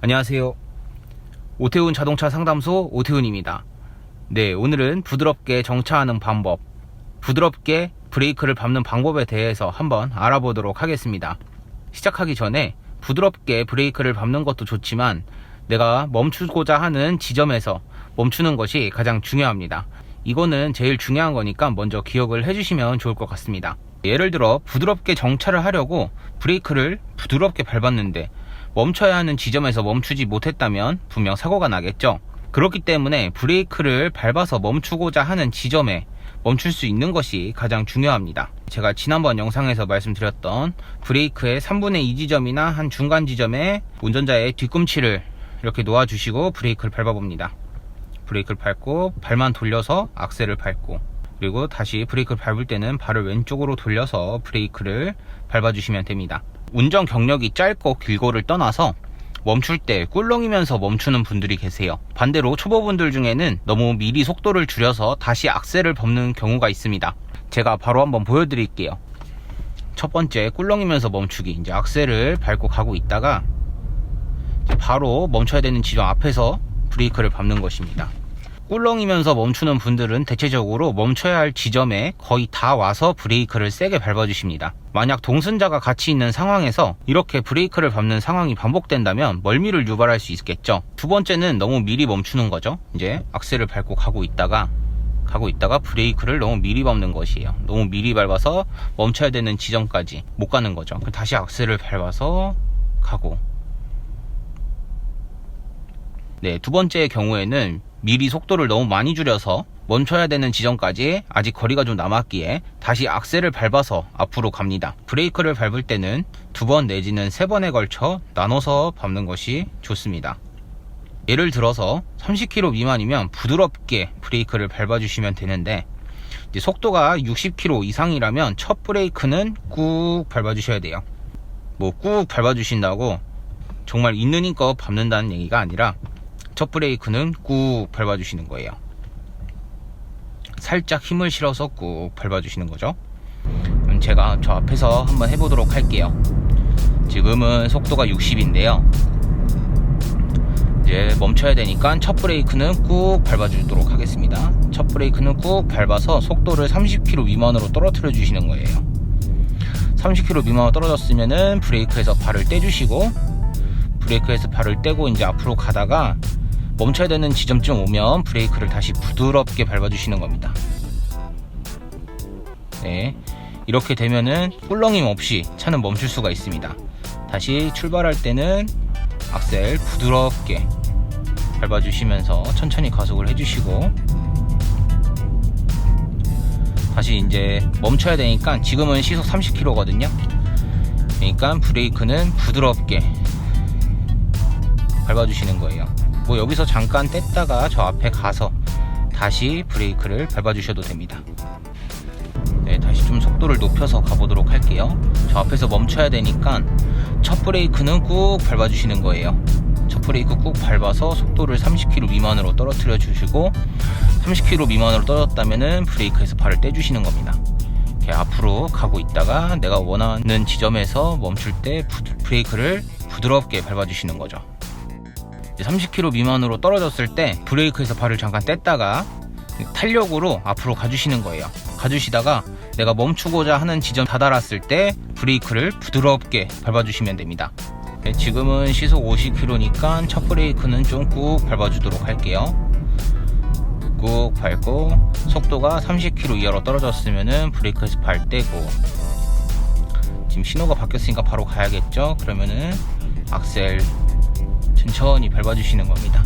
안녕하세요. 오태훈 자동차 상담소 오태훈입니다. 네, 오늘은 부드럽게 정차하는 방법, 부드럽게 브레이크를 밟는 방법에 대해서 한번 알아보도록 하겠습니다. 시작하기 전에 부드럽게 브레이크를 밟는 것도 좋지만 내가 멈추고자 하는 지점에서 멈추는 것이 가장 중요합니다. 이거는 제일 중요한 거니까 먼저 기억을 해주시면 좋을 것 같습니다. 예를 들어 부드럽게 정차를 하려고 브레이크를 부드럽게 밟았는데 멈춰야 하는 지점에서 멈추지 못했다면 분명 사고가 나겠죠. 그렇기 때문에 브레이크를 밟아서 멈추고자 하는 지점에 멈출 수 있는 것이 가장 중요합니다. 제가 지난번 영상에서 말씀드렸던 브레이크의 3분의 2 지점이나 한 중간 지점에 운전자의 뒤꿈치를 이렇게 놓아주시고 브레이크를 밟아봅니다. 브레이크를 밟고 발만 돌려서 악셀을 밟고, 그리고 다시 브레이크를 밟을 때는 발을 왼쪽으로 돌려서 브레이크를 밟아주시면 됩니다. 운전 경력이 짧고 길고를 떠나서 멈출 때 꿀렁이면서 멈추는 분들이 계세요. 반대로 초보분들 중에는 너무 미리 속도를 줄여서 다시 악셀을 밟는 경우가 있습니다. 제가 바로 한번 보여드릴게요. 첫 번째, 꿀렁이면서 멈추기. 이제 악셀을 밟고 가고 있다가 바로 멈춰야 되는 지점 앞에서 브레이크를 밟는 것입니다. 꿀렁이면서 멈추는 분들은 대체적으로 멈춰야 할 지점에 거의 다 와서 브레이크를 세게 밟아주십니다. 만약 동승자가 같이 있는 상황에서 이렇게 브레이크를 밟는 상황이 반복된다면 멀미를 유발할 수 있겠죠. 두 번째는 너무 미리 멈추는 거죠. 이제 악셀을 밟고 가고 있다가 브레이크를 너무 미리 밟는 것이에요. 너무 미리 밟아서 멈춰야 되는 지점까지 못 가는 거죠. 다시 악셀을 밟아서 가고. 네, 두 번째의 경우에는 미리 속도를 너무 많이 줄여서 멈춰야 되는 지점까지 아직 거리가 좀 남았기에 다시 악셀을 밟아서 앞으로 갑니다. 브레이크를 밟을 때는 2번 내지는 3번에 걸쳐 나눠서 밟는 것이 좋습니다. 예를 들어서 30km 미만이면 부드럽게 브레이크를 밟아주시면 되는데, 이제 속도가 60km 이상이라면 첫 브레이크는 꾹 밟아주셔야 돼요. 뭐 꾹 밟아주신다고 정말 있는 힘껏 밟는다는 얘기가 아니라 첫 브레이크는 꾹 밟아주시는 거예요. 살짝 힘을 실어서 꾹 밟아주시는 거죠. 그럼 제가 저 앞에서 한번 해보도록 할게요. 지금은 속도가 60인데요. 이제 멈춰야 되니까 첫 브레이크는 꾹 밟아주도록 하겠습니다. 첫 브레이크는 꾹 밟아서 속도를 30km 미만으로 떨어뜨려 주시는 거예요. 30km 미만으로 떨어졌으면은 브레이크에서 발을 떼주시고, 브레이크에서 발을 떼고 이제 앞으로 가다가 멈춰야 되는 지점쯤 오면 브레이크를 다시 부드럽게 밟아주시는 겁니다. 네, 이렇게 되면은 꿀렁임 없이 차는 멈출 수가 있습니다. 다시 출발할 때는 악셀 부드럽게 밟아주시면서 천천히 가속을 해주시고, 다시 이제 멈춰야 되니까 지금은 시속 30km거든요. 그러니까 브레이크는 부드럽게 밟아주시는 거예요. 뭐 여기서 잠깐 뗐다가 저 앞에 가서 다시 브레이크를 밟아주셔도 됩니다. 네, 다시 좀 속도를 높여서 가보도록 할게요. 저 앞에서 멈춰야 되니까 첫 브레이크는 꾹 밟아주시는 거예요. 첫 브레이크 꾹 밟아서 속도를 30km 미만으로 떨어뜨려 주시고, 30km 미만으로 떨어졌다면은 브레이크에서 발을 떼주시는 겁니다. 이렇게 앞으로 가고 있다가 내가 원하는 지점에서 멈출 때 브레이크를 부드럽게 밟아주시는 거죠. 30km 미만으로 떨어졌을 때 브레이크에서 발을 잠깐 뗐다가 탄력으로 앞으로 가주시는 거예요. 가주시다가 내가 멈추고자 하는 지점 다다랐을 때 브레이크를 부드럽게 밟아주시면 됩니다. 지금은 시속 50km니까 첫 브레이크는 좀 꾹 밟아주도록 할게요. 꾹 밟고 속도가 30km 이하로 떨어졌으면 브레이크에서 발 떼고, 지금 신호가 바뀌었으니까 바로 가야겠죠. 그러면은 악셀 천천히 밟아주시는 겁니다.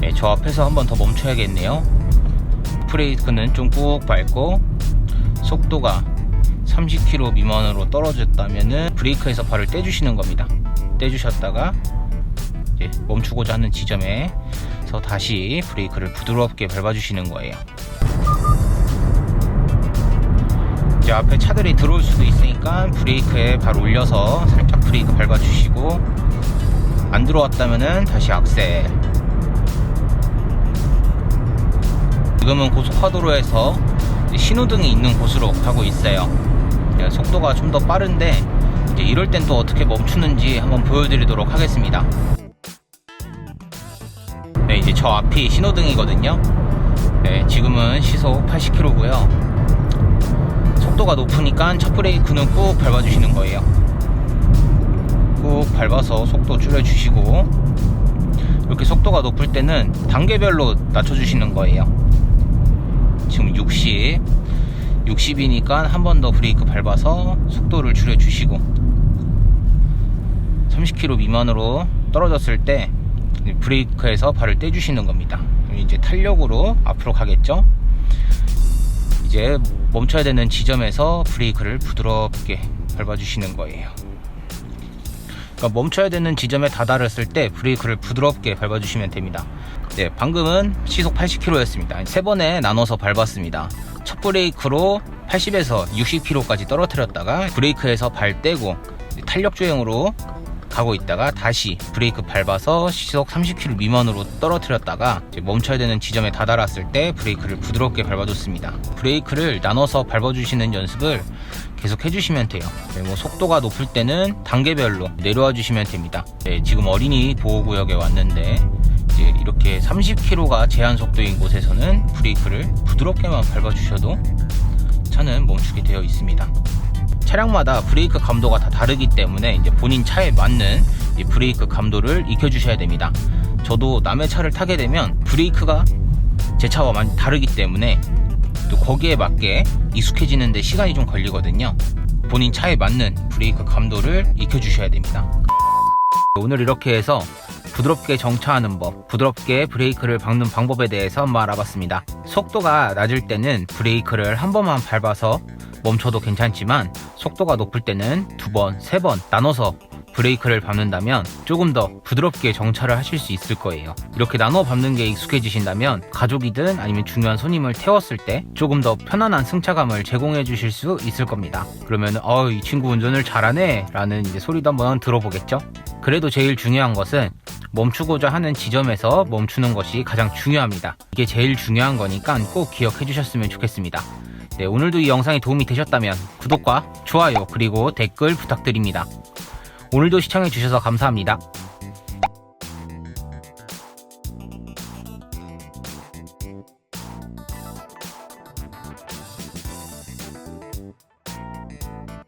네, 저 앞에서 한번 더 멈춰야겠네요. 브레이크는 좀 꾹 밟고, 속도가 30km 미만으로 떨어졌다면은 브레이크에서 발을 떼주시는 겁니다. 떼주셨다가 이제 멈추고자 하는 지점에서 다시 브레이크를 부드럽게 밟아주시는 거예요. 이제 앞에 차들이 들어올 수도 있으니까 브레이크에 발 올려서 살짝 브레이크 밟아주시고, 안 들어왔다면은 다시 악셀. 지금은 고속화도로에서 신호등이 있는 곳으로 가고 있어요. 속도가 좀 더 빠른데 이제 이럴 땐 또 어떻게 멈추는지 한번 보여드리도록 하겠습니다. 네, 이제 저 앞이 신호등이거든요. 네, 지금은 시속 80km고요. 속도가 높으니까 첫 브레이크는 꾹 밟아주시는 거예요. 꾹 밟아서 속도 줄여주시고, 이렇게 속도가 높을 때는 단계별로 낮춰주시는 거예요. 지금 60이니까 한 번 더 브레이크 밟아서 속도를 줄여주시고, 30km 미만으로 떨어졌을 때 브레이크에서 발을 떼주시는 겁니다. 이제 탄력으로 앞으로 가겠죠. 이제 멈춰야 되는 지점에서 브레이크를 부드럽게 밟아주시는 거예요. 그러니까 멈춰야 되는 지점에 다다랐을 때 브레이크를 부드럽게 밟아주시면 됩니다. 네, 방금은 시속 80km였습니다. 3번에 나눠서 밟았습니다. 첫 브레이크로 80에서 60km까지 떨어뜨렸다가 브레이크에서 발 떼고 탄력 주행으로 가고 있다가 다시 브레이크 밟아서 시속 30km 미만으로 떨어뜨렸다가 멈춰야 되는 지점에 다다랐을 때 브레이크를 부드럽게 밟아줬습니다. 브레이크를 나눠서 밟아주시는 연습을 계속 해주시면 돼요. 네, 속도가 높을 때는 단계별로 내려와 주시면 됩니다. 네, 지금 어린이 보호구역에 왔는데 이제 이렇게 30km가 제한 속도인 곳에서는 브레이크를 부드럽게만 밟아주셔도 차는 멈추게 되어 있습니다. 차량마다 브레이크 감도가 다 다르기 때문에 이제 본인 차에 맞는 이 브레이크 감도를 익혀주셔야 됩니다. 저도 남의 차를 타게 되면 브레이크가 제 차와 많이 다르기 때문에 또 거기에 맞게 익숙해지는데 시간이 좀 걸리거든요. 본인 차에 맞는 브레이크 감도를 익혀주셔야 됩니다. 오늘 이렇게 해서 부드럽게 정차하는 법, 부드럽게 브레이크를 밟는 방법에 대해서 한번 알아봤습니다. 속도가 낮을 때는 브레이크를 한 번만 밟아서 멈춰도 괜찮지만 속도가 높을 때는 2번, 3번 나눠서 브레이크를 밟는다면 조금 더 부드럽게 정차를 하실 수 있을 거예요. 이렇게 나눠 밟는 게 익숙해지신다면 가족이든 아니면 중요한 손님을 태웠을 때 조금 더 편안한 승차감을 제공해 주실 수 있을 겁니다. 그러면 이 친구 운전을 잘하네 라는 이제 소리도 한번 들어보겠죠. 그래도 제일 중요한 것은 멈추고자 하는 지점에서 멈추는 것이 가장 중요합니다. 이게 제일 중요한 거니까 꼭 기억해 주셨으면 좋겠습니다. 네, 오늘도 이 영상이 도움이 되셨다면 구독과 좋아요 그리고 댓글 부탁드립니다. 오늘도 시청해 주셔서 감사합니다.